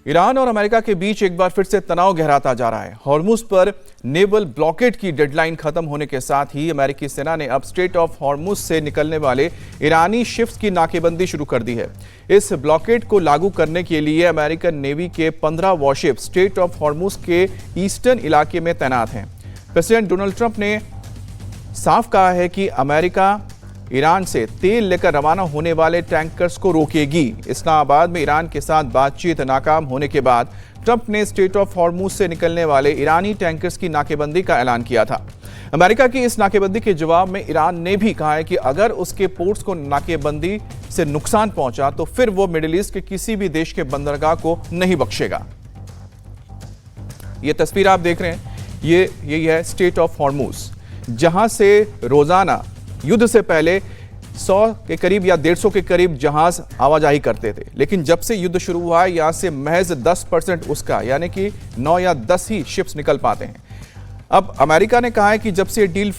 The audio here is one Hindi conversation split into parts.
ईरान और अमेरिका के बीच एक बार फिर से तनाव गहराता जा रहा है। हॉर्मुज पर नेवल ब्लॉकेड की डेडलाइन खत्म होने के साथ ही अमेरिकी सेना ने अब स्ट्रेट ऑफ हॉर्मुज से निकलने वाले ईरानी शिप्स की नाकेबंदी शुरू कर दी है। इस ब्लॉकेड को लागू करने के लिए अमेरिकन नेवी के 15 वॉरशिप स्ट्रेट ऑफ हॉर्मुज के ईस्टर्न इलाके में तैनात हैं। प्रेसिडेंट डोनाल्ड ट्रंप ने साफ कहा है कि अमेरिका ईरान से तेल लेकर रवाना होने वाले टैंकर्स को रोकेगी। इस्लामाबाद में ईरान के साथ बातचीत नाकाम होने के बाद ट्रंप ने स्ट्रेट ऑफ हॉर्मुज से निकलने वाले ईरानी टैंकर्स की नाकेबंदी का ऐलान किया था। अमेरिका की इस नाकेबंदी के जवाब में ईरान ने भी कहा है कि अगर उसके पोर्ट्स को नाकेबंदी से नुकसान पहुंचा तो फिर वो मिडिल ईस्ट के किसी भी देश के बंदरगाह को नहीं बख्शेगा। ये तस्वीर आप देख रहे हैं, यही है स्ट्रेट ऑफ हॉर्मुज, जहां से रोजाना युद्ध से पहले 100 के करीब या 150 के करीब जहाज आवाजाही करते थे, लेकिन जब से युद्ध शुरू हुआ है यहां से महज 10% उसका यानी कि 9 या 10 ही शिप्स निकल पाते हैं। अब अमेरिका ने कहा है कि जब से डील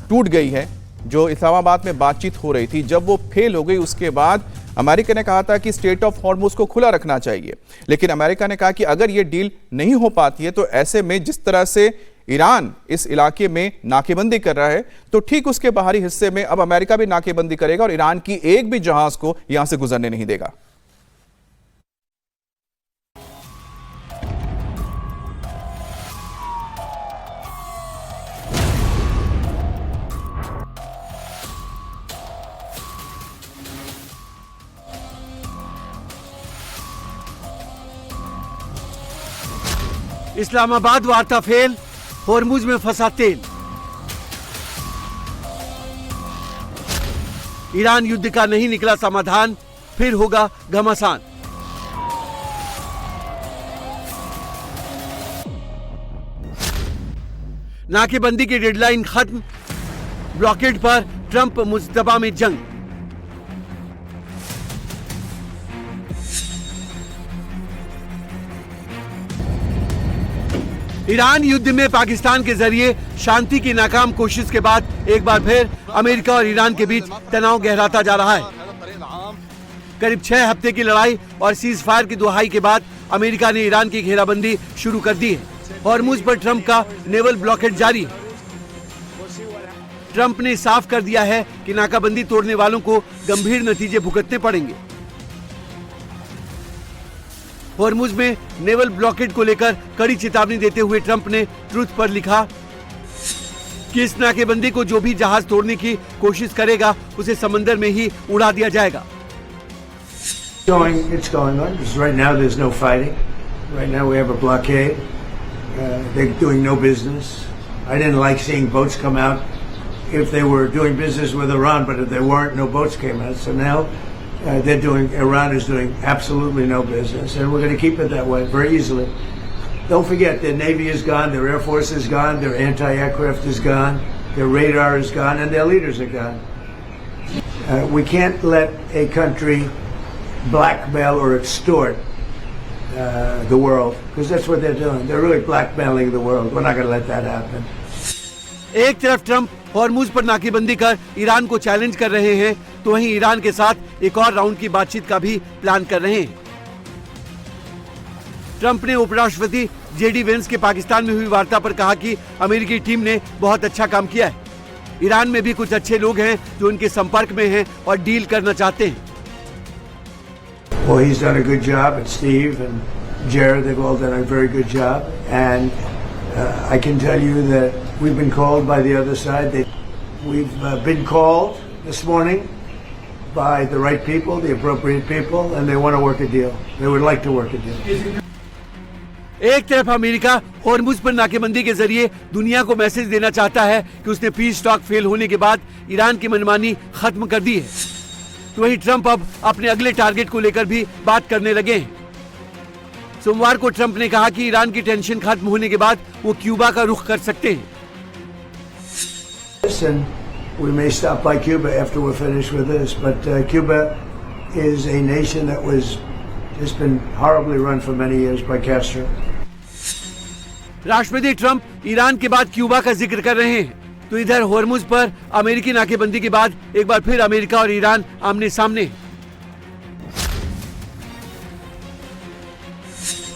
टूट गई है, जो इस्लामाबाद में बातचीत हो रही थी, जब वो फेल हो गई, उसके बाद अमेरिका ने कहा था कि स्ट्रेट ऑफ हॉर्मुज को खुला रखना चाहिए। लेकिन अमेरिका ने कहा कि अगर ये डील नहीं हो पाती है तो ऐसे में जिस तरह से ईरान इस इलाके में नाकेबंदी कर रहा है तो ठीक उसके बाहरी हिस्से में अब अमेरिका भी नाकेबंदी करेगा और ईरान की एक भी जहाज को यहां से गुजरने नहीं देगा। इस्लामाबाद वार्ता फेल, हॉर्मुज में फंसा तेल। ईरान युद्ध का नहीं निकला समाधान, फिर होगा घमासान। नाकेबंदी की डेडलाइन खत्म, ब्लॉकेड पर ट्रंप मुस्तफा में जंग। ईरान युद्ध में पाकिस्तान के जरिए शांति की नाकाम कोशिश के बाद एक बार फिर अमेरिका और ईरान के बीच तनाव गहराता जा रहा है। करीब 6 हफ्ते की लड़ाई और सीज फायर की दुहाई के बाद अमेरिका ने ईरान की घेराबंदी शुरू कर दी है। हॉर्मुज पर ट्रंप का नेवल ब्लॉकेड जारी है। ट्रंप ने साफ कर दिया है कि नाकाबंदी तोड़ने वालों को गंभीर नतीजे भुगतने पड़ेंगे। हॉर्मुज में नेवल ब्लॉकेड को लेकर कड़ी चेतावनी देते हुए ट्रंप ने ट्रूथ पर लिखा कि इस नाकेबंदी को जो भी जहाज तोड़ने की कोशिश करेगा उसे समंदर में ही उड़ा दिया जाएगा। It's going on. Right now there's no fighting. Right now we have a blockade. They're doing no business. I didn't like seeing boats come out if they were doing business with Iran, but if they weren't, no boats came out. So now Iran is doing absolutely no business, and we're going to keep it that way very easily. Don't forget, their Navy is gone, their Air Force is gone, their anti-aircraft is gone, their radar is gone, and their leaders are gone. We can't let a country blackmail or extort the world, because that's what they're doing. They're really blackmailing the world. We're not going to let that happen. एक तरफ ट्रंप हॉर्मुज पर नाकेबंदी कर ईरान को चैलेंज कर रहे हैं, तो वहीं ईरान के साथ एक और राउंड की बातचीत का भी प्लान कर रहे हैं। ट्रंप ने उपराष्ट्रपति जेडी वेंस के पाकिस्तान में हुई वार्ता पर कहा कि अमेरिकी टीम ने बहुत अच्छा काम किया है। ईरान में भी कुछ अच्छे लोग हैं जो उनके संपर्क में हैं और डील करना चाहते हैं। Well, he's done a good job, and Steve and Jared, they've all done a very good job, and I can tell you that we've been called by the other side. We've been called this morning by the right people, the appropriate people, and they want to work a deal. They would like to work a deal. एक तरफ अमेरिका हॉर्मुज पर नाकेबंदी के जरिए दुनिया को मैसेज देना चाहता है कि उसने पीस टॉक फेल होने के बाद ईरान की मनमानी खत्म कर दी है, तो वहीं ट्रंप अब अपने अगले टारगेट को लेकर भी बात करने लगे हैं। सोमवार को ट्रंप ने कहा कि ईरान की टेंशन खत्म होने के बाद वो क्यूबा का रुख कर सकते हैं। Listen, we may stop by Cuba after we're finished with this, but Cuba is a nation that was just been horribly run for many years by Castro. राष्ट्रपति ट्रंप ईरान के बाद क्यूबा का जिक्र कर रहे हैं, तो इधर हॉर्मुज पर अमेरिकी नाकेबंदी के बाद एक बार फिर अमेरिका और ईरान आमने सामने।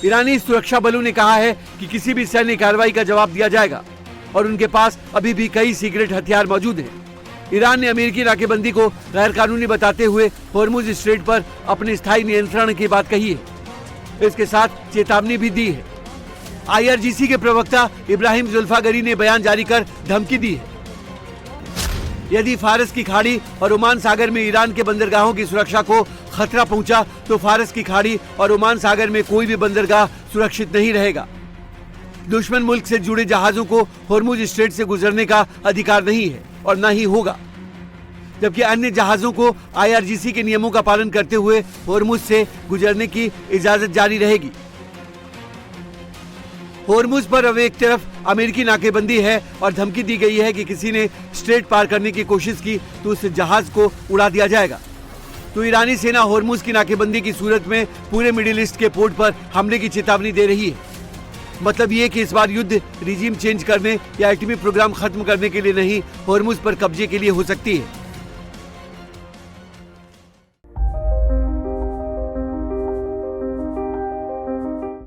ईरानी सुरक्षा बलों ने कहा है कि किसी भी सैन्य कार्रवाई का जवाब दिया जाएगा और उनके पास अभी भी कई सीक्रेट हथियार मौजूद हैं। ईरान ने अमेरिकी नाकेबंदी को गैर कानूनी बताते हुए होर्मुज स्ट्रेट पर अपने स्थायी नियंत्रण की बात कही है। इसके साथ चेतावनी भी दी है। IRGC के प्रवक्ता इब्राहिम जुल्फागरी ने बयान जारी कर धमकी दी है, यदि फारस की खाड़ी और ओमान सागर में ईरान के बंदरगाहों की सुरक्षा को खतरा पहुंचा तो फारस की खाड़ी और ओमान सागर में कोई भी बंदरगाह सुरक्षित नहीं रहेगा। दुश्मन मुल्क से जुड़े जहाजों को होर्मुज स्ट्रेट से गुजरने का अधिकार नहीं है और न ही होगा, जबकि अन्य जहाजों को IRGC के नियमों का पालन करते हुए होर्मुज से गुजरने की इजाजत जारी रहेगी। होर्मुज पर अब एक तरफ अमेरिकी नाकेबंदी है और धमकी दी गई है कि किसी ने स्ट्रेट पार करने की कोशिश की तो उस जहाज को उड़ा दिया जाएगा। तो ईरानी सेना होर्मुज की नाकेबंदी की सूरत में पूरे मिडिल ईस्ट के पोर्ट पर हमले की चेतावनी दे रही है। मतलब ये कि इस बार युद्ध रिजीम चेंज करने या एटमी प्रोग्राम खत्म करने के लिए नहीं, होर्मुज पर कब्जे के लिए हो सकती है।